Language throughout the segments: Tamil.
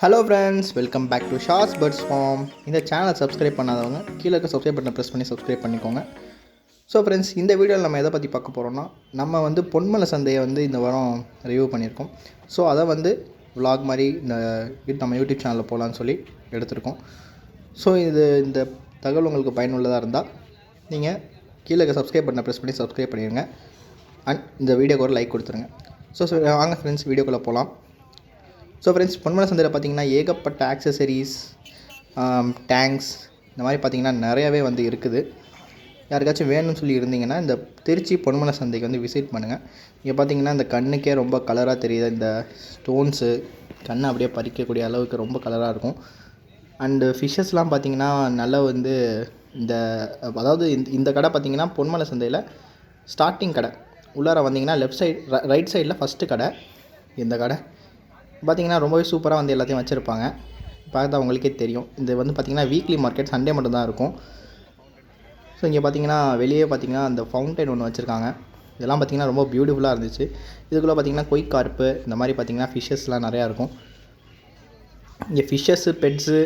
Hello friends, welcome back to shorts birds farm. இந்த சேனலை சப்ஸ்கிரைப் பண்ணாதவங்க கீழே இருக்க சப்ஸ்கிரைப் பட்டனை ப்ரெஸ் பண்ணி சப்ஸ்கிரைப் பண்ணிக்கோங்க. ஸோ ஃப்ரெண்ட்ஸ், இந்த வீடியோவில் நம்ம எதை பற்றி பார்க்க போகிறோம்னா, நம்ம பொன்மலை சந்தையை இந்த வாரம் ரிவ்யூ பண்ணியிருக்கோம். ஸோ அதை vlog மாதிரி நம்ம யூடியூப் சேனலில் போகலான்னு சொல்லி எடுத்திருக்கோம். ஸோ இந்த தகவல் உங்களுக்கு பயனுள்ளதாக இருந்தால் நீங்கள் கீழே இருக்க சப்ஸ்கிரைப் பட்டனை ப்ரெஸ் பண்ணி சப்ஸ்கிரைப் பண்ணிடுங்க. அண்ட் இந்த வீடியோக்கு ஒரு லைக் கொடுத்துருங்க. ஸோ வாங்க ஃப்ரெண்ட்ஸ், வீடியோக்குள்ளே போகலாம். ஸோ ஃப்ரெண்ட்ஸ், பொன்மலை சந்தையில் பார்த்திங்கன்னா ஏகப்பட்ட ஆக்சசரிஸ், டேங்க்ஸ், இந்த மாதிரி பார்த்திங்கன்னா நிறையாவே இருக்குது. யாருக்காச்சும் வேணும்னு சொல்லி இருந்தீங்கன்னா இந்த திருச்சி பொன்மலை சந்தைக்கு விசிட் பண்ணுங்கள். இங்கே பார்த்திங்கன்னா இந்த கண்ணுக்கே ரொம்ப கலராக தெரியுது. இந்த ஸ்டோன்ஸு கண்ணை அப்படியே பறிக்கக்கூடிய அளவுக்கு ரொம்ப கலராக இருக்கும். அண்டு ஃபிஷ்ஷஸ்லாம் பார்த்திங்கன்னா நல்லா இந்த அதாவது இந்த கடை பார்த்திங்கன்னா பொன்மலை சந்தையில் ஸ்டார்டிங் கடை. உள்ளார வந்தீங்கன்னா லெஃப்ட் சைடு ரைட் சைடில் ஃபஸ்ட்டு கடை. இந்த கடை பார்த்திங்கன்னா ரொம்பவே சூப்பராக எல்லாத்தையும் வச்சுருப்பாங்க. பார்த்தா உங்களுக்கே தெரியும். இது பார்த்திங்கன்னா வீக்லி மார்க்கெட், சண்டே மட்டும் தான் இருக்கும். ஸோ இங்கே பார்த்திங்கன்னா வெளியே பார்த்திங்கன்னா அந்த ஃபவுண்டைன் ஒன்று வச்சுருக்காங்க. இதெல்லாம் பார்த்திங்கன்னா ரொம்ப பியூட்டிஃபுல்லாக இருந்துச்சு. இதுக்குள்ளே பார்த்திங்கன்னா கொய் கார்ப்பு, இந்த மாதிரி பார்த்திங்கன்னா ஃபிஷ்ஷஸ்லாம் நிறையா இருக்கும். இங்கே ஃபிஷ்ஷஸ்ஸு, பெட்ஸு,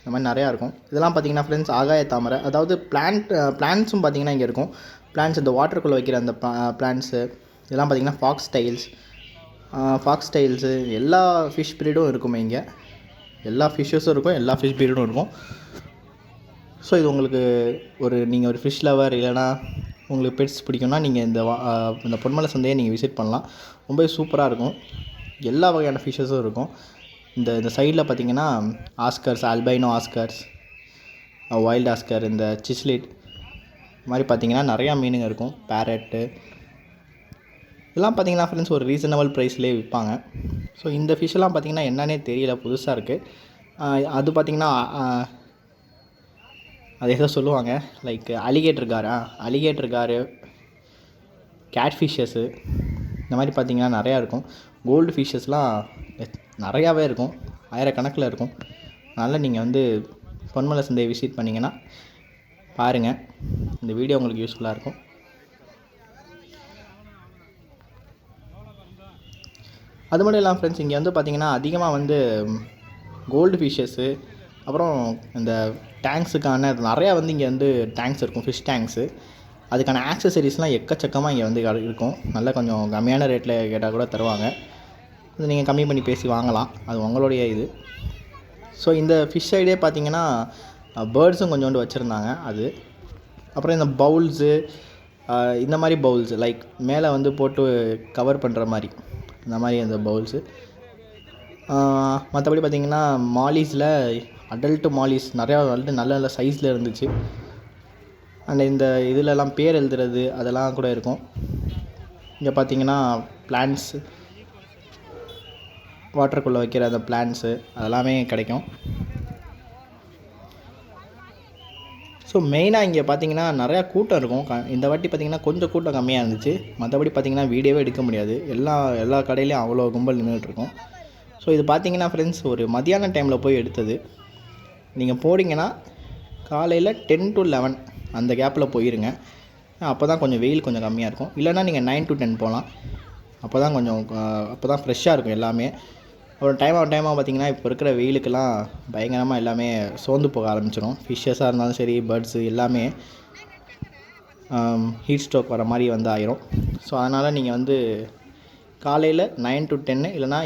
இந்த மாதிரி நிறையா இருக்கும். இதெல்லாம் பார்த்திங்கன்னா ஃப்ரெண்ட்ஸ் ஆகாய தாமரை, அதாவது பிளான்ட்ஸும் பார்த்திங்கன்னா இங்கே இருக்கும். பிளான்ட்ஸ் இந்த வாட்டருக்குள்ளே வைக்கிற அந்த பிளான்ட்ஸு, இதெல்லாம் பார்த்திங்கன்னா ஃபாக்ஸ் டைல்ஸு, எல்லா ஃபிஷ் ப்ரீடும் இருக்குமே. இங்கே எல்லா ஃபிஷ்ஷஸும் இருக்கும், எல்லா ஃபிஷ் ப்ரீடும் இருக்கும். ஸோ இது உங்களுக்கு நீங்கள் ஒரு ஃபிஷ் லவர், இல்லைனா உங்களுக்கு பெட்ஸ் பிடிக்கும்னா நீங்கள் இந்த பொன்மலை சந்தையை நீங்கள் விசிட் பண்ணலாம். ரொம்ப சூப்பராக இருக்கும். எல்லா வகையான ஃபிஷ்ஷஸும் இருக்கும். இந்த சைடில் பார்த்திங்கன்னா Oscars, albino Oscars, wild Oscar, இந்த சிஸ்லிட், இது மாதிரி பார்த்திங்கன்னா நிறையா மீனுங்க இருக்கும். பேரட்டு, இதெல்லாம் பார்த்திங்கன்னா ஃப்ரெண்ட்ஸ் ஒரு ரீசனபிள் ப்ரைஸ்லேயே விற்பாங்க. ஸோ இந்த ஃபிஷ்ஷெல்லாம் பார்த்திங்கன்னா என்னன்னே தெரியல, புதுசாக இருக்குது. அது பார்த்திங்கன்னா அது எதோ சொல்லுவாங்க, like alligator gar, catfishes, இந்த மாதிரி பார்த்திங்கன்னா நிறையா இருக்கும். கோல்டு ஃபிஷ்ஷஸ்லாம் நிறையாவே இருக்கும், ஆயிரக்கணக்கில் இருக்கும். அதனால் நீங்கள் பொன்மலை சந்தையை விசிட் பண்ணிங்கன்னா பாருங்கள். இந்த வீடியோ உங்களுக்கு யூஸ்ஃபுல்லாக இருக்கும். அது மட்டும் இல்லாமல் ஃப்ரெண்ட்ஸ், இங்கே பார்த்திங்கன்னா அதிகமாக கோல்டு ஃபிஷ்ஷஸ்ஸு, அப்புறம் இந்த டேங்க்ஸுக்கான நிறையா இங்கே டேங்க்ஸ் இருக்கும், ஃபிஷ் டேங்க்ஸு. அதுக்கான ஆக்சசரிஸ்லாம் எக்கச்சக்கமாக இங்கே இருக்கும். நல்லா கொஞ்சம் கம்மியான ரேட்டில் கேட்டால் கூட தருவாங்க. அது நீங்கள் கம்மி பண்ணி பேசி வாங்கலாம், அது உங்களுடைய இது. ஸோ இந்த ஃபிஷ் சைடே பார்த்திங்கன்னா பேர்ட்ஸும் கொஞ்சோண்டு வச்சுருந்தாங்க. அது அப்புறம் இந்த பவுல்ஸு, இந்த மாதிரி பவுல்ஸ் லைக் மேலே போட்டு கவர் பண்ணுற மாதிரி, இந்த மாதிரி அந்த பவுல்ஸு. மற்றபடி பார்த்திங்கன்னா மாலிஸில் அடல்ட்டு மாலிஸ் நிறையா நல்ல நல்ல சைஸில் இருந்துச்சு. அண்ட் இந்த இதிலெல்லாம் பேர் எழுதுறது அதெல்லாம் கூட இருக்கும். இங்கே பார்த்திங்கன்னா பிளான்ட்ஸ், வாட்டருக்குள்ளே வைக்கிற அந்த பிளான்ட்ஸு அதெல்லாமே கிடைக்கும். ஸோ மெயினாக இங்கே பார்த்திங்கன்னா நிறையா கூட்டம் இருக்கும். இந்த வாட்டி பார்த்திங்கன்னா கொஞ்சம் கூட்டம் கம்மியாக இருந்துச்சு. மற்றபடி பார்த்திங்கன்னா வீடியோவே எடுக்க முடியாது. எல்லா கடையிலையும் அவ்வளோ கும்பல் நின்றுட்டுருக்கும். ஸோ இது பார்த்திங்கன்னா ஃப்ரெண்ட்ஸ் ஒரு மதியான டைமில் போய் எடுத்தது. நீங்கள் போனீங்கன்னா காலையில் 10 to 11 அந்த கேப்பில் போயிருங்க. அப்போ தான் கொஞ்சம் வெயில் கொஞ்சம் கம்மியாக இருக்கும். இல்லைனா நீங்கள் 9 to 10 போகலாம். அப்போ தான் ஃப்ரெஷ்ஷாக இருக்கும் எல்லாமே. ஒரு டைமாக பார்த்திங்கன்னா இப்போ இருக்கிற வெயிலுக்கெல்லாம் பயங்கரமாக எல்லாமே சோர்ந்து போக ஆரம்பிச்சிடும். ஃபிஷ்ஷஸாக இருந்தாலும் சரி, பேர்ட்ஸு எல்லாமே ஹீட் ஸ்ட்ரோக் வர மாதிரி ஆயிரும். ஸோ அதனால் நீங்கள் காலையில் 9 to 10 இல்லைனா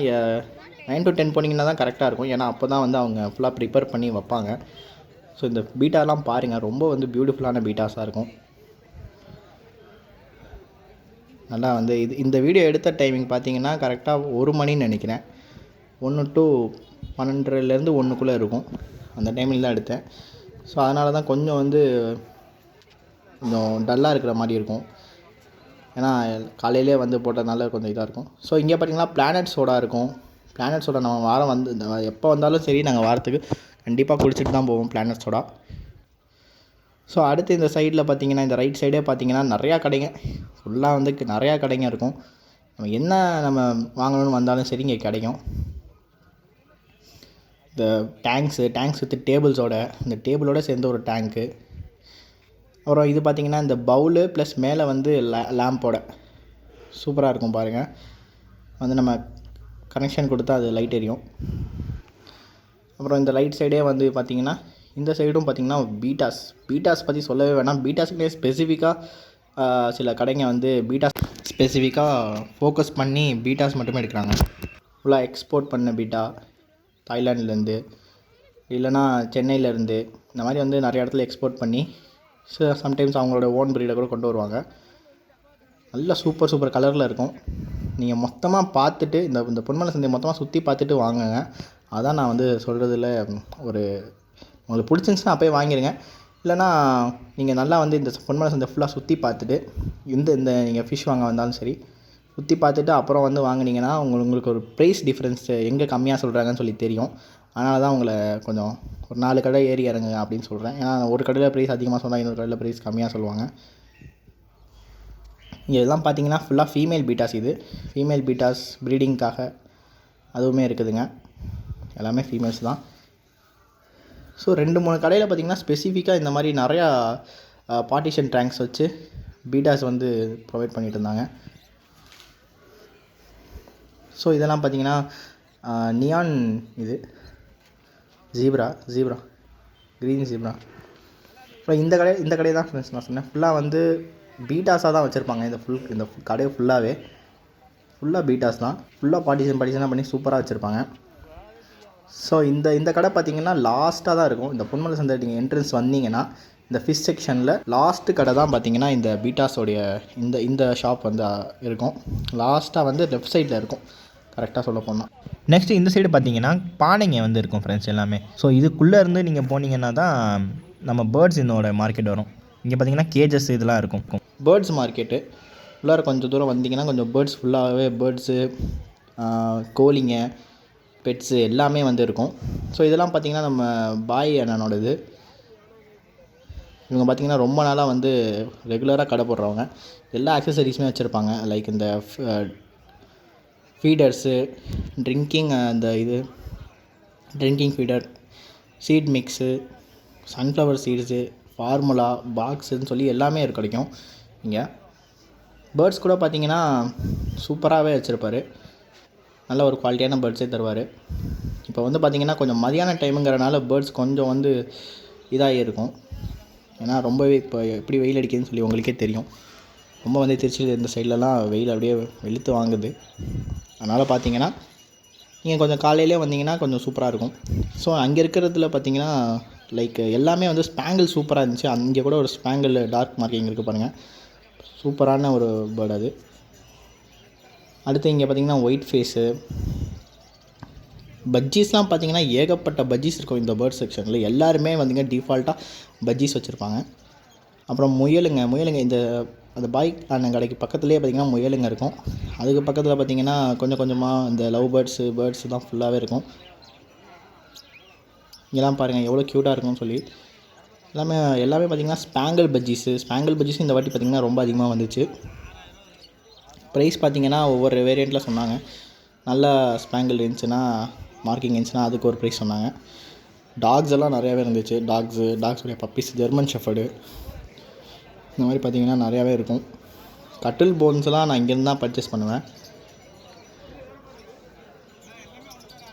9 to 10 போனீங்கன்னா தான் கரெக்டாக இருக்கும். ஏன்னா அப்போ தான் அவங்க ஃபுல்லாக ப்ரிப்பேர் பண்ணி வைப்பாங்க. ஸோ இந்த பீட்டாலாம் பாருங்கள், ரொம்ப பியூட்டிஃபுல்லான பீட்டாஸாக இருக்கும். நல்லா இந்த வீடியோ எடுத்த டைமிங் பார்த்திங்கன்னா கரெக்டாக 1 மணின்னு நினைக்கிறேன். 1 to 12:30 1க்குள்ளே இருக்கும். அந்த டைமில் தான் எடுத்தேன். ஸோ அதனால தான் கொஞ்சம் கொஞ்சம் டல்லாக இருக்கிற மாதிரி இருக்கும். ஏன்னா காலையிலே போட்டதுனால கொஞ்சம் இதாக இருக்கும். ஸோ இங்கே பார்த்திங்கன்னா பிளானட் சோடா இருக்கும். பிளானட் சோடா நம்ம வாரம் எப்போ வந்தாலும் சரி, நாங்கள் வாரத்துக்கு கண்டிப்பாக குடிச்சிட்டு தான் போவோம் பிளானட் சோடா. ஸோ அடுத்து இந்த சைடில் பார்த்திங்கன்னா, இந்த ரைட் சைடே பார்த்திங்கன்னா நிறையா கடைங்க, ஃபுல்லாக நிறையா கடைங்க இருக்கும். நம்ம வாங்கணும்னு வந்தாலும் சரி இங்கே கிடைக்கும். இந்த டேங்க்ஸ் வித் டேபிள்ஸோட, இந்த டேபிளோடு சேர்ந்து ஒரு டேங்க்கு. அப்புறம் இது பார்த்திங்கன்னா இந்த பவுலு ப்ளஸ் மேலே லேம்போட சூப்பராக இருக்கும் பாருங்கள். நம்ம கனெக்ஷன் கொடுத்தா அது லைட் எரியும். அப்புறம் இந்த ரைட் சைடே வந்து பார்த்திங்கன்னா இந்த சைடும் பார்த்திங்கன்னா பீட்டாஸ் பற்றி சொல்லவே வேணாம். பீட்டாஸுக்குனே ஸ்பெசிஃபிக்காக சில கடைங்க வந்து பீட்டாஸ் ஸ்பெசிஃபிக்காக ஃபோக்கஸ் பண்ணி பீட்டாஸ் மட்டுமே எடுக்கிறாங்க. ஃபுல்லாக எக்ஸ்போர்ட் பண்ண பீட்டா தாய்லாண்ட்லேருந்து இல்லைனா சென்னையிலேருந்து இந்த மாதிரி வந்து நிறைய இடத்துல எக்ஸ்போர்ட் பண்ணி சம்டைம்ஸ் அவங்களோட ஓன் ப்ரீடை கூட கொண்டு வருவாங்க. நல்லா சூப்பர் கலரில் இருக்கும். நீங்கள் மொத்தமாக பார்த்துட்டு இந்த பொன்மலை சந்தையை மொத்தமாக சுற்றி பார்த்துட்டு வாங்குங்க. அதான் நான் வந்து சொல்கிறதுல ஒரு உங்களுக்கு பிடிச்சிருந்துச்சுன்னா அப்போயே வாங்கிடுங்க. இல்லைனா நீங்கள் நல்லா வந்து இந்த பொன்மலை சந்தை ஃபுல்லாக சுற்றி பார்த்துட்டு இந்த நீங்கள் ஃபிஷ் வாங்க வந்தாலும் சரி சுற்றி பார்த்துட்டு அப்புறம் வந்து வாங்கினீங்கன்னா உங்களுக்கு ஒரு ப்ரைஸ் டிஃப்ரென்ஸ் எங்கே கம்மியாக சொல்கிறாங்கன்னு சொல்லி தெரியும். அதனால தான் உங்களை கொஞ்சம் ஒரு 4 கடை ஏறி இறங்குங்க அப்படின்னு சொல்கிறேன். ஏன்னா ஒரு கடையில் ப்ரைஸ் அதிகமாக சொன்னால் இன்னொரு கடையில் ப்ரைஸ் கம்மியாக சொல்லுவாங்க. இங்கே இதெல்லாம் பார்த்தீங்கன்னா ஃபுல்லாக ஃபீமேல் பீட்டாஸ். இது ஃபீமேல் பீட்டாஸ் ப்ரீடிங்காக அதுவுமே இருக்குதுங்க. எல்லாமே ஃபீமேல்ஸ் தான். ஸோ 2-3 கடையில் பார்த்திங்கன்னா ஸ்பெசிஃபிக்காக இந்த மாதிரி நிறையா பார்ட்டிஷன் டேங்க்ஸ் வச்சு பீட்டாஸ் வந்து ப்ரொவைட் பண்ணிகிட்டு இருந்தாங்க. ஸோ இதெல்லாம் பார்த்திங்கன்னா நியான் இது ஜீப்ரா க்ரீன் ஜீப்ரா. அப்புறம் இந்த கடை தான் ஃப்ரெண்ட்ஸ் நான் சொன்னேன். ஃபுல்லாக வந்து பீட்டாஸாக தான் வச்சுருப்பாங்க. இந்த கடையை ஃபுல்லாக பீட்டாஸ் தான். ஃபுல்லாக பார்ட்டிஷனாக பண்ணி சூப்பராக வச்சுருப்பாங்க. ஸோ இந்த கடை பார்த்திங்கன்னா லாஸ்ட்டாக தான் இருக்கும். இந்த பொன்மலை சந்தை நீங்கள் என்ட்ரன்ஸ் வந்தீங்கன்னா இந்த ஃபிஷ் செக்ஷனில் லாஸ்ட்டு கடை தான் பார்த்திங்கன்னா இந்த பீட்டாஸோடைய இந்த ஷாப் வந்து இருக்கும். லாஸ்ட்டாக வந்து லெஃப்ட் சைடில் இருக்கும் கரெக்டாக சொல்ல போனால். நெக்ஸ்ட்டு இந்த சைடு பார்த்தீங்கன்னா பானைங்க வந்து இருக்கும் ஃப்ரெண்ட்ஸ் எல்லாமே. ஸோ இதுக்குள்ளே இருந்து நீங்கள் போனீங்கன்னா தான் நம்ம பேர்ட்ஸ் இதோட மார்க்கெட் வரும். இங்கே பார்த்தீங்கன்னா கேஜஸ் இதெல்லாம் இருக்கும். பேர்ட்ஸ் மார்க்கெட்டு உள்ளார கொஞ்சம் தூரம் வந்தீங்கன்னா கொஞ்சம் பேர்ட்ஸ் ஃபுல்லாகவே பேர்ட்ஸு கோழிங்க பெட்ஸு எல்லாமே வந்து இருக்கும். ஸோ இதெல்லாம் பார்த்திங்கன்னா நம்ம பாய் அண்ணனோடது. இவங்க பார்த்திங்கன்னா ரொம்ப நாளாக வந்து ரெகுலராக கடை போடுறவங்க. எல்லா ஆக்சசரிஸுமே வச்சுருப்பாங்க. லைக் இந்த feeders drinking feeder, seed mix, sunflower seeds, formula பாக்ஸுன்னு சொல்லி எல்லாமே கிடைக்கும் இங்கே. பேர்ட்ஸ் கூட பார்த்திங்கன்னா சூப்பராகவே வச்சுருப்பார். நல்ல ஒரு குவாலிட்டியான பேர்ட்ஸே தருவார். இப்போ வந்து பார்த்திங்கன்னா கொஞ்சம் மதியான டைமுங்கிறனால பேர்ட்ஸ் கொஞ்சம் வந்து இதாக இருக்கும். ஏன்னா ரொம்பவே இப்போ எப்படி வெயில் அடிக்குதுன்னு சொல்லி உங்களுக்கே தெரியும். ரொம்ப வந்து திருச்சி இந்த சைட்லலாம் வெயில் அப்படியே வெளுத்து வாங்குது. அதனால் பார்த்திங்கன்னா நீங்கள் கொஞ்சம் காலையிலே வந்தீங்கன்னா கொஞ்சம் சூப்பராக இருக்கும். ஸோ அங்கே இருக்கிறதுல பார்த்திங்கன்னா லைக் எல்லாமே வந்து ஸ்பேங்கிள் சூப்பராக இருந்துச்சு. அங்கே கூட ஒரு ஸ்பேங்கிள் டார்க் மார்க்கிங் இருக்குது பாருங்கள். சூப்பரான ஒரு பேர்டு அது. அடுத்து இங்கே பார்த்திங்கன்னா ஒயிட் ஃபேஸு பஜ்ஜீஸ்லாம் பார்த்திங்கன்னா ஏகப்பட்ட பஜ்ஜீஸ் இருக்கும் இந்த பேர்ட் செக்ஷனில். எல்லாருமே பார்த்திங்கன்னா டிஃபால்ட்டாக பஜ்ஜீஸ் வச்சுருப்பாங்க. அப்புறம் முயலுங்க அந்த பாய் அண்ணன் கடைக்கு பக்கத்துலேயே பார்த்திங்கன்னா முயலுங்க இருக்கும். அதுக்கு பக்கத்தில் பார்த்திங்கன்னா கொஞ்சம் கொஞ்சமாக இந்த லவ் பேர்ட்ஸு தான் ஃபுல்லாகவே இருக்கும். இங்கெல்லாம் பாருங்கள் எவ்வளோ க்யூட்டாக இருக்கும்னு சொல்லி. எல்லாமே பார்த்திங்கன்னா ஸ்பேங்கிள் பஜ்ஜீஸ் இந்த வாட்டி பார்த்திங்கன்னா ரொம்ப அதிகமாக வந்துச்சு. ப்ரைஸ் பார்த்திங்கன்னா ஒவ்வொரு வேரியண்ட்டில் சொன்னாங்க. நல்லா ஸ்பேங்கிள் இருந்துச்சுன்னா மார்க்கிங் இருந்துச்சுன்னா அதுக்கு ஒரு ப்ரைஸ் சொன்னாங்க. டாக்ஸ் எல்லாம் நிறையாவே இருந்துச்சு. டாக்ஸுடைய பப்பீஸ், ஜெர்மன் ஷெஃபர்டு இந்த மாதிரி பார்த்திங்கன்னா நிறையாவே இருக்கும். கட்டில் போன்ஸ்லாம் நான் இங்கேருந்து தான் பர்ச்சேஸ் பண்ணுவேன்.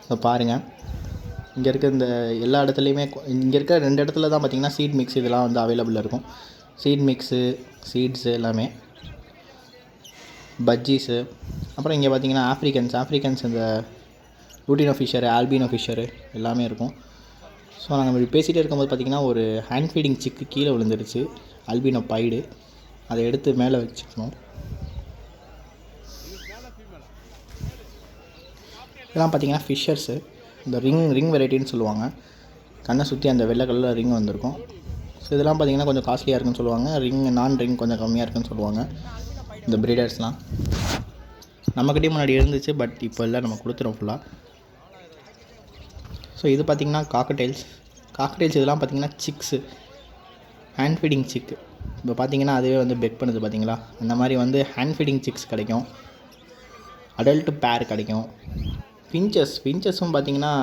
இப்போ பாருங்கள் இங்கே இருக்க இந்த எல்லா இடத்துலையுமே இங்கே இருக்க 2 இடத்துல தான் பார்த்திங்கன்னா சீட் மிக்ஸ் இதெல்லாம் வந்து அவைலபிளாக இருக்கும். சீட் மிக்ஸு, சீட்ஸு எல்லாமே பஜ்ஜீஸு. அப்புறம் இங்கே பார்த்திங்கன்னா ஆஃப்ரிக்கன்ஸ் இந்த லூட்டினோ ஃபிஷரு, ஆல்பினோ ஃபிஷரு எல்லாமே இருக்கும். ஸோ நாங்கள் இப்படி பேசிகிட்டே இருக்கும்போது பார்த்திங்கன்னா ஒரு ஹேண்ட் ஃபீடிங் சிக்கு கீழே விழுந்துருச்சு. ஆல்பினோ பைடு அதை எடுத்து மேலே வச்சுக்கணும். இதெல்லாம் பார்த்திங்கன்னா ஃபிஷர்ஸு இந்த ரிங் வெரைட்டின்னு சொல்லுவாங்க. கண்ணை சுற்றி அந்த வெள்ளை கலரில் ரிங் வந்திருக்கும். ஸோ இதெல்லாம் பார்த்திங்கன்னா கொஞ்சம் காஸ்ட்லியாக இருக்குன்னு சொல்லுவாங்க. நான் ரிங் கொஞ்சம் கம்மியாக இருக்குன்னு சொல்லுவாங்க. இந்த ப்ரீடர்ஸ்லாம் நம்மக்கிட்டே முன்னாடி இருந்துச்சு, பட் இப்போ இல்லை, நம்ம கொடுத்துறோம் ஃபுல்லாக. ஸோ இது பார்த்திங்கன்னா காக்கடைல்ஸ் இதெல்லாம் பார்த்திங்கன்னா சிக்ஸு, ஹேண்ட் ஃபீடிங் சிக்கு. இப்போ பார்த்திங்கன்னா அதுவே வந்து பெக் பண்ணுது பார்த்திங்களா. அந்த மாதிரி வந்து ஹேண்ட் ஃபீடிங் சிக்ஸ் கிடைக்கும். அடல்ட்டு பேர் கிடைக்கும். ஃபின்ச்சஸும் பார்த்திங்கன்னா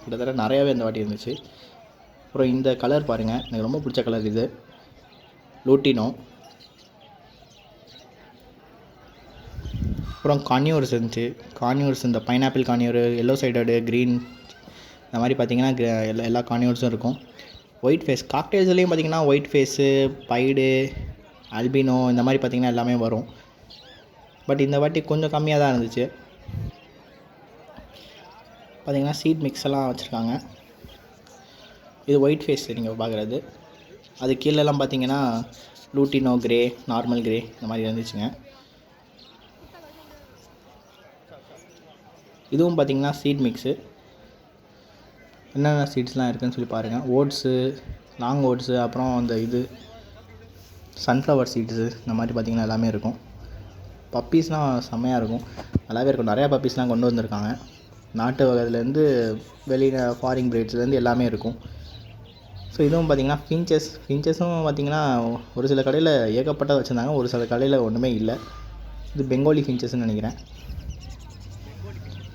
கிட்டத்தட்ட நிறையாவே இந்த வாட்டி இருந்துச்சு. அப்புறம் இந்த கலர் பாருங்கள், எனக்கு ரொம்ப பிடிச்ச கலர் இது லூட்டினோ. அப்புறம் கான்யூர்ஸ் இருந்துச்சு. இந்த pineapple conure, yellow sided, green இந்த மாதிரி பார்த்திங்கன்னா எல்லா கார்னிவல்ஸும் இருக்கும். ஒயிட் ஃபேஸ் காக்டெயில்ஸ்லேயும் பார்த்திங்கன்னா ஒயிட் ஃபேஸு, பைடு, அல்பினோ இந்த மாதிரி பார்த்திங்கன்னா எல்லாமே வரும். பட் இந்த வாட்டி கொஞ்சம் கம்மியாக தான் இருந்துச்சு. பார்த்திங்கன்னா சீட் மிக்ஸ் எல்லாம் வச்சுருக்காங்க. இது ஒயிட் ஃபேஸ் நீங்கள் பார்க்குறது. அது கீழெல்லாம் பார்த்திங்கன்னா லூட்டினோ கிரே, நார்மல் கிரே இந்த மாதிரி இருந்துச்சுங்க. இதுவும் பார்த்திங்கன்னா சீட் மிக்ஸு. என்னென்ன சீட்ஸ்லாம் இருக்குதுன்னு சொல்லி பாருங்கள். ஓட்ஸு, லாங் ஓட்ஸு, அப்புறம் அந்த இது சன்ஃப்ளவர் சீட்ஸு இந்த மாதிரி பார்த்திங்கன்னா எல்லாமே இருக்கும். பப்பீஸ்லாம் செம்மையாக இருக்கும், நல்லாவே இருக்கும். நிறையா பப்பீஸ்லாம் கொண்டு வந்திருக்காங்க. நாட்டு வகையிலேருந்து வெளியில் ஃபாரின் பிரீட்ஸ்லேருந்து எல்லாமே இருக்கும். ஸோ இதுவும் பார்த்திங்கன்னா ஃபின்ச்சஸும் பார்த்திங்கன்னா ஒரு சில கடையில் ஏகப்பட்ட வச்சுருந்தாங்க, ஒரு சில கடையில் ஒன்றுமே இல்லை. இது பெங்காலி ஃபின்ச்சஸ்ன்னு நினைக்கிறேன்.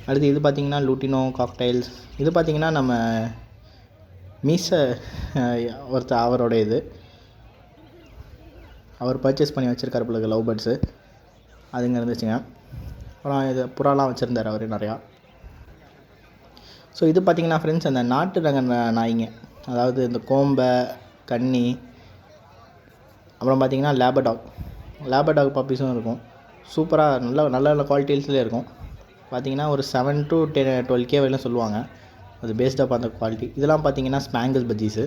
அடுத்து இது பார்த்திங்கன்னா லூட்டினோ காக்டைல்ஸ். இது பார்த்திங்கன்னா நம்ம ஒருத்தர் அவரோட இது அவர் பர்ச்சேஸ் பண்ணி வச்சுருக்காரு போல லவ் பேர்ட்ஸு, அதுங்க இருந்துச்சுங்க. அப்புறம் இது புறாலாம் வச்சுருந்தார் அவர் நிறையா. ஸோ இது பார்த்திங்கன்னா ஃப்ரெண்ட்ஸ் அந்த நாட்டு ரக நாய்ங்க, அதாவது இந்த கோம்பை, கன்னி, அப்புறம் பார்த்திங்கன்னா லேபர்டாக் பப்பீஸும் இருக்கும். சூப்பராக நல்ல நல்ல குவாலிட்டிஸ்லேயே இருக்கும். பார்த்திங்கன்னா ஒரு 7 to 12K வரையிலும் சொல்லுவாங்க. அது பேஸ்ட் அப் அந்த குவாலிட்டி. இதெல்லாம் பார்த்திங்கன்னா ஸ்பாங்கிள்ஸ் பஜ்ஜீஸு.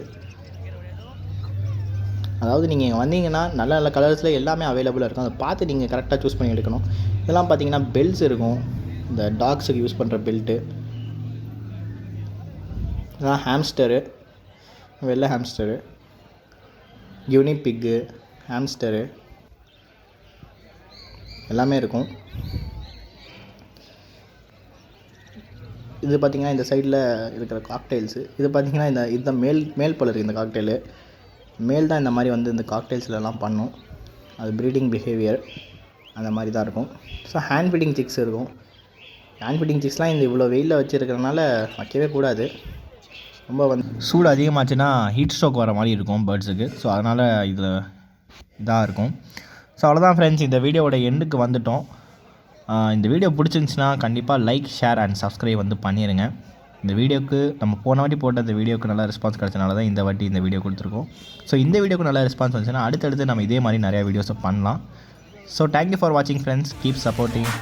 அதாவது நீங்கள் இங்கே வந்தீங்கன்னா நல்ல நல்ல கலர்ஸில் எல்லாமே அவைலபிளாக இருக்கும். அதை பார்த்து நீங்கள் கரெக்டாக சூஸ் பண்ணி எடுக்கணும். இதெல்லாம் பார்த்திங்கன்னா பெல்ட்ஸ் இருக்கும், இந்த டாக்ஸுக்கு யூஸ் பண்ணுற பெல்ட்டு. இதெல்லாம் ஹாம்ஸ்டரு, வெள்ளை ஹாம்ஸ்டரு, கியூனி பிக்கு, ஹாம்ஸ்டரு எல்லாமே இருக்கும். இது பார்த்திங்கன்னா இந்த சைடில் இருக்கிற காக்டெயில்ஸு. இது பார்த்திங்கன்னா இந்த மேல் போல் இருக்குது. இந்த காக்டெயிலு மேல் தான் இந்த மாதிரி வந்து இந்த காக்டெயில்ஸ்லாம் பண்ணும். அது ப்ரீடிங் பிஹேவியர் அந்த மாதிரி தான் இருக்கும். ஸோ ஹேண்ட் ஃபீடிங் சிக்ஸ் இருக்கும். ஹேண்ட் ஃபீடிங் சிக்ஸ்லாம் இந்த இவ்வளோ வெயிலில் வச்சுருக்கிறதுனால வைக்கவே கூடாது. ரொம்ப சூடு அதிகமாச்சுன்னா ஹீட் ஸ்ட்ரோக் வர மாதிரி இருக்கும் பேர்ட்ஸுக்கு. ஸோ அதனால் இதில் இதாக இருக்கும். ஸோ அவ்வளோதான் ஃப்ரெண்ட்ஸ், இந்த வீடியோவோட எண்டுக்கு வந்துட்டோம். இந்த வீடியோ பிடிச்சிருந்துச்சின்னா கண்டிப்பாக லைக், ஷேர் அண்ட் சப்ஸ்கிரைப் வந்து பண்ணிடுங்க. இந்த வீடியோக்கு நம்ம போன வாட்டி போட்ட இந்த வீடியோக்கு நல்ல ரெஸ்பான்ஸ் கிடச்சனால தான் இந்த வாட்டி இந்த வீடியோ கொடுத்துருக்கோம். ஸோ இந்த வீடியோக்கு நல்ல ரெஸ்பான்ஸ் வந்துச்சுன்னா அடுத்தடுத்து நம்ம இதே மாதிரி நிறையா வீடியோஸை பண்ணலாம். ஸோ தேங்க்யூ ஃபார் வாட்சிங் ஃப்ரெண்ட்ஸ், கீப் சப்போர்ட்டிங்.